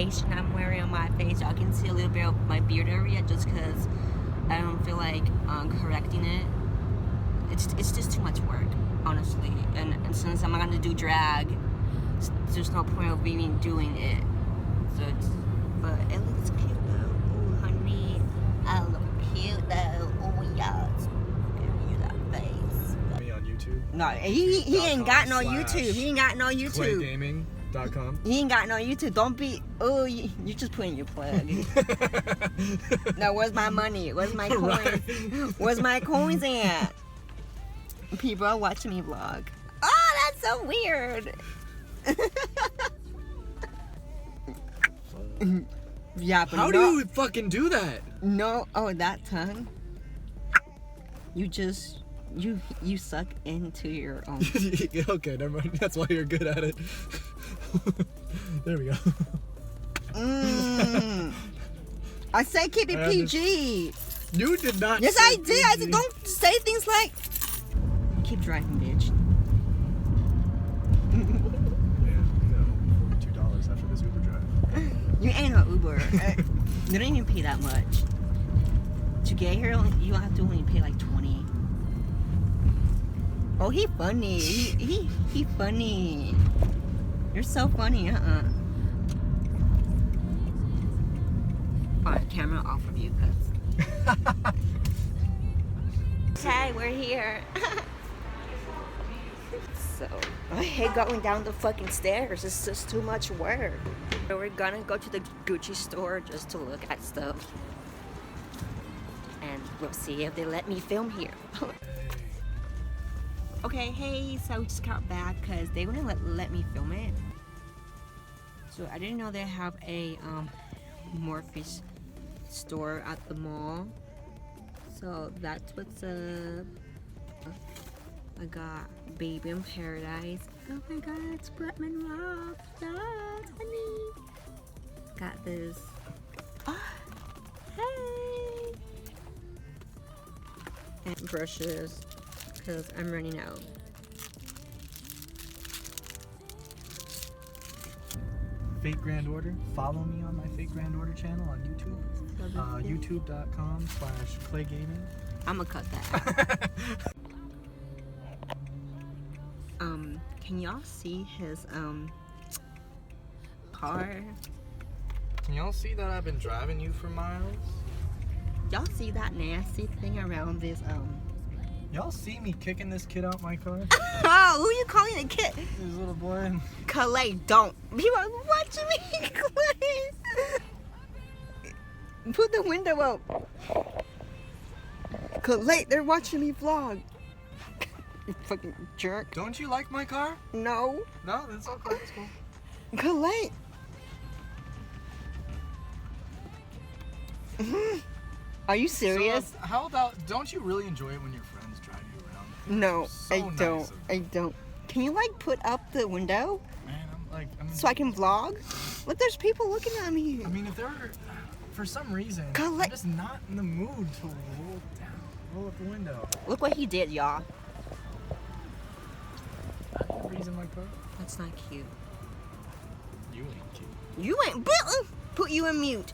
foundation I'm wearing on my face. Y'all can see a little bit of my beard area just because I don't feel like correcting it. It's just too much work, honestly. And since I'm not gonna do drag, there's no point of even doing it. So but it looks cute though. Oh, honey, I look cute though. Oh yes, give you that face. Me on YouTube. No, he ain't got no YouTube. He ain't got no YouTube. Claygaming.com. He ain't got no YouTube. Don't be. Oh, you just put in your plug. Now, where's my money? Where's my coins? Right. Where's my coins at? People are watching me vlog. Oh, that's so weird. Yeah, but how do you fucking do that? No, oh, that tongue. You just you suck into your own. Okay, never mind. That's why you're good at it. There we go. I say keep it PG. You did not. Yes, I did. PG. I said don't say things like. Keep driving, bitch. $2 after this Uber drive. You ain't no Uber. You don't even pay that much. To get here, you have to only pay like 20. Oh, he funny. He funny. You're so funny, Alright, camera off of you, cuz. Okay, we're here. So, I hate going down the fucking stairs. It's just too much work. So we're gonna go to the Gucci store just to look at stuff. And we'll see if they let me film here. Okay, hey, so we just got back because they wouldn't let me film it. So I didn't know they have a Morphe store at the mall. So that's what's up. I got Baby in Paradise. Oh my god, it's Bretman Rock. Yes, honey. Got this. Oh, hey. And brushes, because I'm running out. Fake Grand Order. Follow me on my Fake Grand Order channel on YouTube. YouTube.com/claygaming. I'ma cut that out. Can y'all see his car? Can y'all see that I've been driving you for miles? Y'all see that nasty thing around this Y'all see me kicking this kid out my car? Oh, who you calling a kid? This little boy. Calais, don't. People are watching me, Calais. Put the window up. Calais, they're watching me vlog. You fucking jerk. Don't you like my car? No. No, that's okay. That's cool. Calais. Are you serious? So, how about, don't you really enjoy it when your friends drive you around? No, So I nice don't. of them. I don't. Can you like put up the window Man, I'm so I can vlog? Look, there's people looking at me. I mean, if they're, for some reason, Collect- I'm just not in the mood to roll up the window. Look what he did, y'all. Reason my car? That's not cute. You ain't cute. You ain't. Put you in mute.